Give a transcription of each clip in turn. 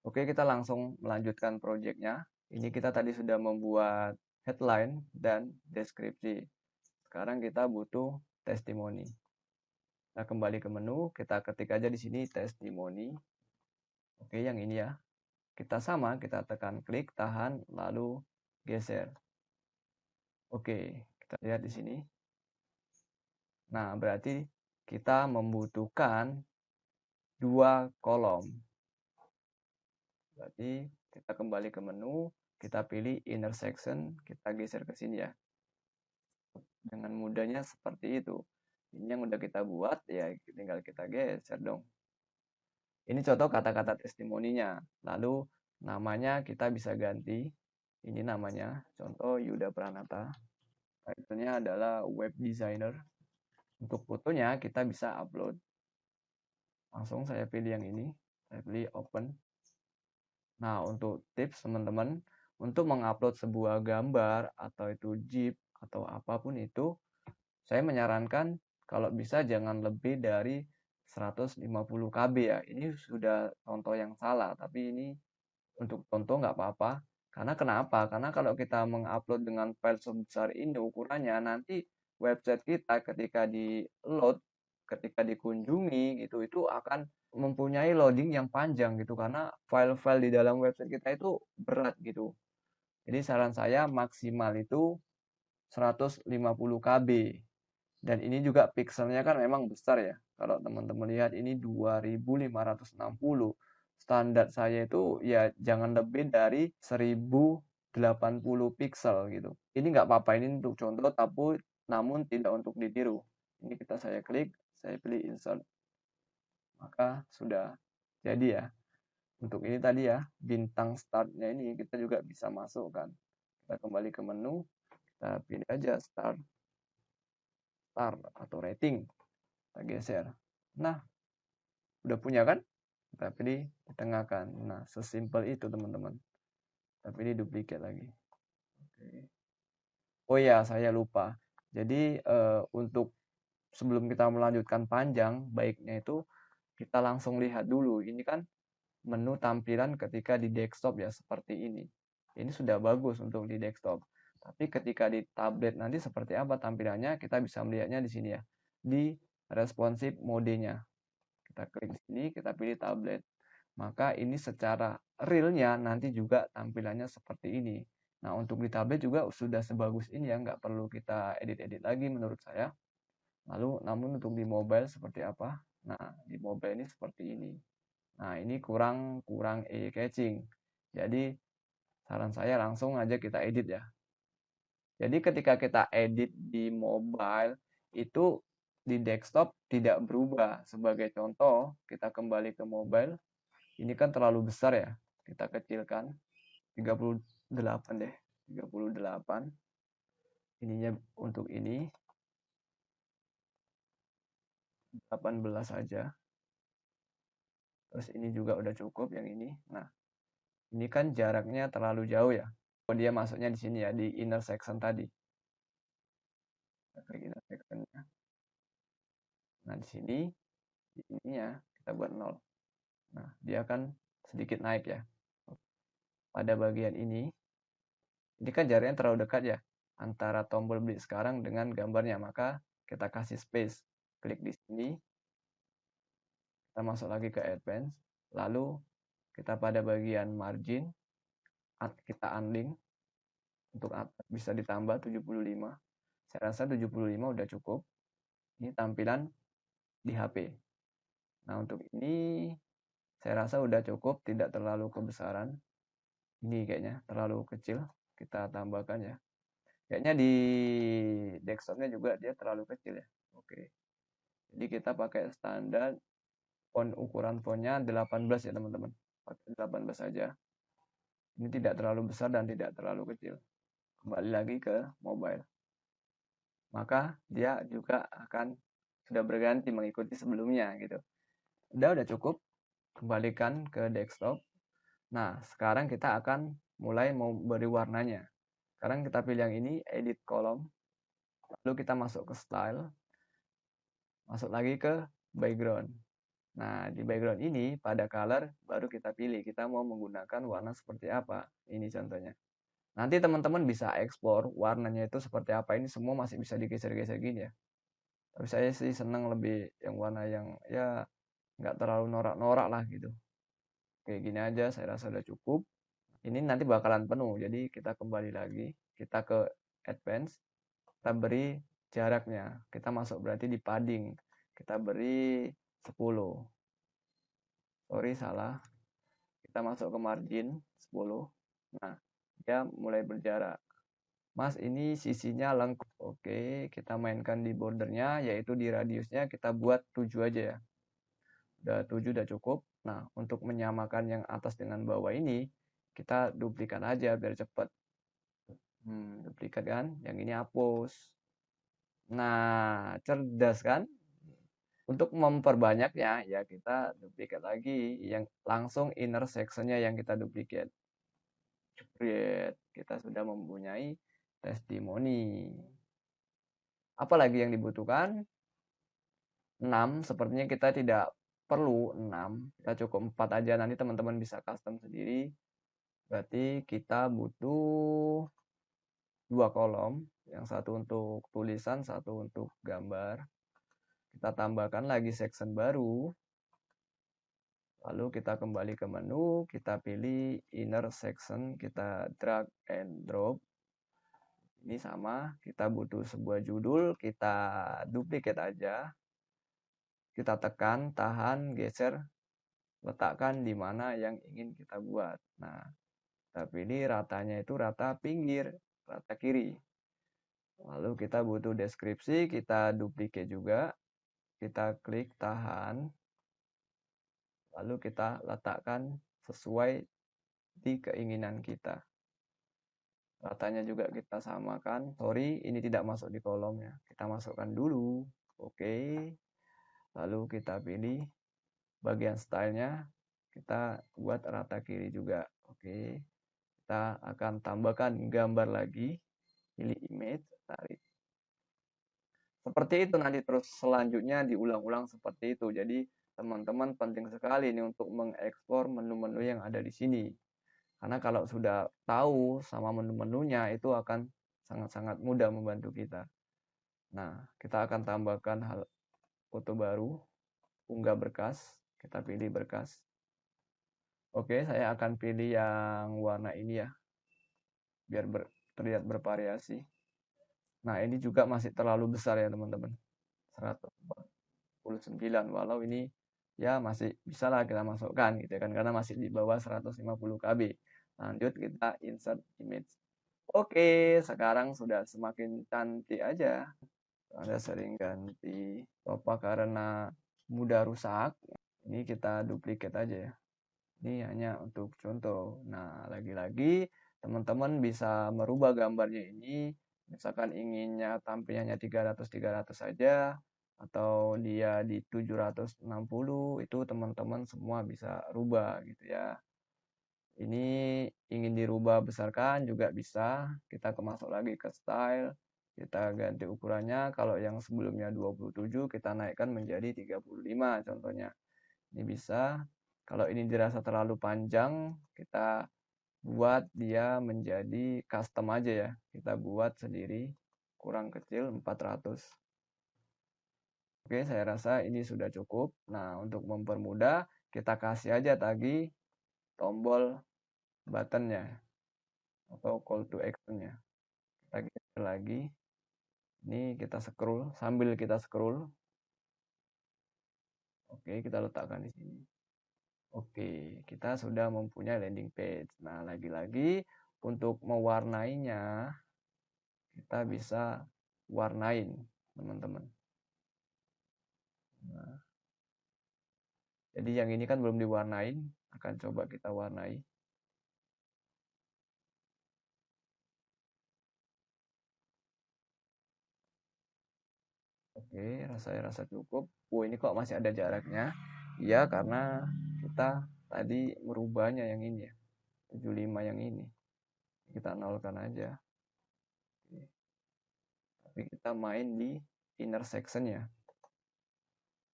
Oke, kita langsung melanjutkan proyeknya. Ini kita tadi sudah membuat headline dan deskripsi. Sekarang kita butuh testimoni. Kita kembali ke menu, kita ketik aja di sini testimoni. Oke, yang ini ya. Kita sama, kita tekan klik, tahan, lalu geser. Oke, kita lihat di sini. Nah, berarti kita membutuhkan 2 kolom. Berarti kita kembali ke menu, kita pilih intersection, kita geser ke sini ya. Dengan mudahnya seperti itu. Ini yang udah kita buat, ya tinggal kita geser dong. Ini contoh kata-kata testimoninya. Lalu namanya kita bisa ganti. Ini namanya, contoh Yuda Pranata. Title-nya adalah web designer. Untuk fotonya kita bisa upload. Langsung saya pilih yang ini. Saya pilih open. Nah, untuk tips teman-teman, untuk mengupload sebuah gambar atau itu GIF atau apapun itu, saya menyarankan kalau bisa jangan lebih dari 150 KB ya. Ini sudah contoh yang salah, tapi ini untuk contoh nggak apa-apa. Karena kenapa? Karena kalau kita mengupload dengan file sebesar ini ukurannya, nanti website kita ketika di-load, ketika dikunjungi gitu, itu akan mempunyai loading yang panjang gitu. Karena file-file di dalam website kita itu berat gitu. Jadi saran saya maksimal itu 150 KB. Dan ini juga pixelnya kan memang besar ya. Kalau teman-teman lihat ini 2560. Standar saya itu ya jangan lebih dari 1080 pixel gitu. Ini nggak apa-apa, ini untuk contoh, tapi namun tidak untuk ditiru. Ini saya klik, saya pilih insert. Maka sudah jadi ya. Untuk ini tadi ya, bintang startnya ini kita juga bisa masukkan. Kita kembali ke menu, kita pilih aja start atau rating. Kita geser. Nah, udah punya kan? Kita pilih ditengahkan. Nah, sesimpel itu teman-teman. Kita pilih duplicate lagi. Oke. Oh ya, saya lupa. Jadi untuk sebelum kita melanjutkan panjang, baiknya itu kita langsung lihat dulu. Ini kan menu tampilan ketika di desktop ya, seperti ini. Ini sudah bagus untuk di desktop. Tapi ketika di tablet nanti seperti apa tampilannya, kita bisa melihatnya di sini ya. Di responsive modenya. Kita klik di sini, kita pilih tablet. Maka ini secara realnya nanti juga tampilannya seperti ini. Nah, untuk di tablet juga sudah sebagus ini ya, nggak perlu kita edit-edit lagi menurut saya. Lalu, namun untuk di mobile seperti apa? Nah, di mobile ini seperti ini. Nah, ini kurang eye catching. Jadi, saran saya langsung aja kita edit ya. Jadi ketika kita edit di mobile, itu di desktop tidak berubah. Sebagai contoh, kita kembali ke mobile. Ini kan terlalu besar ya. Kita kecilkan 38 deh. 38. Ininya untuk ini 18 saja. Terus ini juga udah cukup yang ini. Nah, ini kan jaraknya terlalu jauh ya. Oh, dia masuknya di sini ya, di intersection tadi. Kita klik intersectionnya. Nah, di sini, di ininya kita buat 0. Nah, dia akan sedikit naik ya. Pada bagian ini kan jaraknya terlalu dekat ya antara tombol beli sekarang dengan gambarnya, maka kita kasih space. Klik di sini, kita masuk lagi ke advance, lalu kita pada bagian margin, kita unlink, untuk bisa ditambah 75. Saya rasa 75 udah cukup. Ini tampilan di HP. Nah, untuk ini saya rasa udah cukup, tidak terlalu kebesaran. Ini kayaknya terlalu kecil, kita tambahkan ya. Kayaknya di desktopnya juga dia terlalu kecil ya. Oke. Jadi kita pakai standar ukuran fontnya 18 ya teman-teman. Pakai 18 saja. Ini tidak terlalu besar dan tidak terlalu kecil. Kembali lagi ke mobile. Maka dia juga akan sudah berganti mengikuti sebelumnya gitu. Udah cukup. Kembalikan ke desktop. Nah, sekarang kita akan mulai mau beri warnanya. Sekarang kita pilih yang ini, edit kolom. Lalu kita masuk ke style. Masuk lagi ke background. Nah, di background ini pada color baru kita pilih kita mau menggunakan warna seperti apa. Ini contohnya. Nanti teman-teman bisa ekspor warnanya itu seperti apa. Ini semua masih bisa digeser-geser gini ya. Tapi saya sih senang lebih yang warna yang ya nggak terlalu norak-norak lah gitu. Kayak gini aja saya rasa udah cukup. Ini nanti bakalan penuh. Jadi kita kembali lagi. Kita ke advance. Kita beri jaraknya. Kita masuk berarti di padding. Kita beri 10. Sorry salah. Kita masuk ke margin 10. Nah, dia mulai berjarak. Mas, ini sisinya lengkap. Oke, kita mainkan di bordernya, yaitu di radiusnya kita buat 7 aja ya. Udah 7 udah cukup. Nah, untuk menyamakan yang atas dengan bawah ini, kita duplikat aja biar cepet. Duplikat kan, yang ini hapus. Nah, cerdas kan? Untuk memperbanyaknya, ya kita duplikat lagi. Yang langsung intersection-nya yang kita duplikat. Jepret, kita sudah mempunyai testimoni. Apalagi yang dibutuhkan? 6, sepertinya kita tidak perlu 6. Kita cukup 4 aja, nanti teman-teman bisa custom sendiri. Berarti kita butuh 2 kolom, yang satu untuk tulisan, satu untuk gambar. Kita tambahkan lagi section baru. Lalu kita kembali ke menu, kita pilih inner section, kita drag and drop. Ini sama, kita butuh sebuah judul, kita duplicate aja. Kita tekan, tahan, geser, letakkan di mana yang ingin kita buat. Nah, kita pilih ratanya itu rata pinggir, rata kiri. Lalu kita butuh deskripsi, kita duplicate juga. Kita klik tahan. Lalu kita letakkan sesuai di keinginan kita. Ratanya juga kita samakan. Sorry, ini tidak masuk di kolomnya. Kita masukkan dulu. Oke. Lalu kita pilih bagian stylenya. Kita buat rata kiri juga. Oke. Kita akan tambahkan gambar lagi. Pilih image, tarik. Seperti itu nanti terus selanjutnya diulang-ulang seperti itu. Jadi teman-teman penting sekali ini untuk mengekspor menu-menu yang ada di sini. Karena kalau sudah tahu sama menu-menunya itu akan sangat-sangat mudah membantu kita. Nah, kita akan tambahkan hal foto baru, unggah berkas, kita pilih berkas. Oke, saya akan pilih yang warna ini ya, biar terlihat bervariasi. Nah, ini juga masih terlalu besar ya teman-teman, 149, walau ini ya masih bisa lah kita masukkan gitu kan, karena masih di bawah 150 KB. Lanjut kita insert image. Oke, sekarang sudah semakin cantik aja. Anda sering ganti apa karena mudah rusak. Ini kita duplicate aja ya. Ini hanya untuk contoh. Nah, lagi-lagi teman-teman bisa merubah gambarnya ini. Misalkan inginnya tampilnya 300 saja atau dia di 760, itu teman-teman semua bisa rubah gitu ya. Ini ingin dirubah besarkan juga bisa. Kita masuk lagi ke style. Kita ganti ukurannya. Kalau yang sebelumnya 27 kita naikkan menjadi 35 contohnya. Ini bisa. Kalau ini dirasa terlalu panjang, kita buat dia menjadi custom aja ya. Kita buat sendiri kurang kecil 400. Oke, saya rasa ini sudah cukup. Nah, untuk mempermudah, kita kasih aja tadi tombol buttonnya atau call to actionnya. Kita geser lagi. Ini kita scroll, sambil kita scroll. Oke, kita letakkan di sini. Oke, kita sudah mempunyai landing page. Nah, lagi-lagi untuk mewarnainya, kita bisa warnain, teman-teman. Nah, jadi yang ini kan belum diwarnain, akan coba kita warnai. Oke, saya rasa cukup. Oh, ini kok masih ada jaraknya? Iya, karena kita tadi merubahnya yang ini ya. 75 yang ini. Kita nolkan aja. Tapi kita main di intersection ya.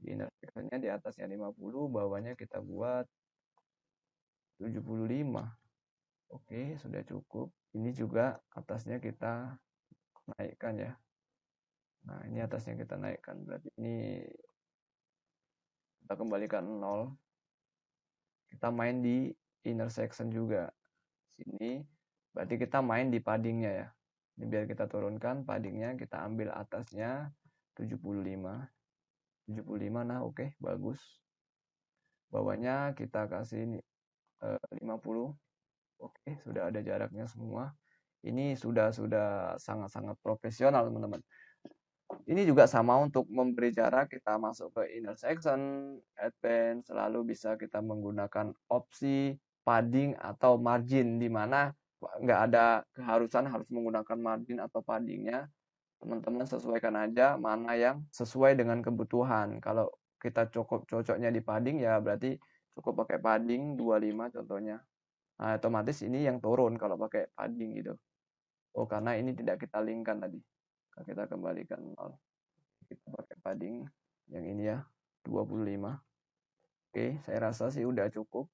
Di intersectionnya di atasnya 50, bawahnya kita buat 75. Oke, sudah cukup. Ini juga atasnya kita naikkan ya. Nah, ini atasnya kita naikkan. Berarti ini kita kembalikan 0. Kita main di intersection juga. Sini, berarti kita main di paddingnya ya. Ini biar kita turunkan paddingnya, kita ambil atasnya 75. 75, nah oke, bagus. Bawahnya kita kasih 50. Oke, sudah ada jaraknya semua. Ini sudah sangat-sangat profesional, teman-teman. Ini juga sama untuk memberi jarak, kita masuk ke intersection, advance, selalu bisa kita menggunakan opsi padding atau margin, di mana nggak ada keharusan harus menggunakan margin atau paddingnya. Teman-teman sesuaikan aja mana yang sesuai dengan kebutuhan. Kalau kita cocoknya di padding ya berarti cukup pakai padding 25 contohnya. Nah, otomatis ini yang turun kalau pakai padding gitu. Oh, karena ini tidak kita linkkan tadi. Kita kembalikan 0. Kita pakai padding yang ini ya, 25. Oke, saya rasa sih udah cukup.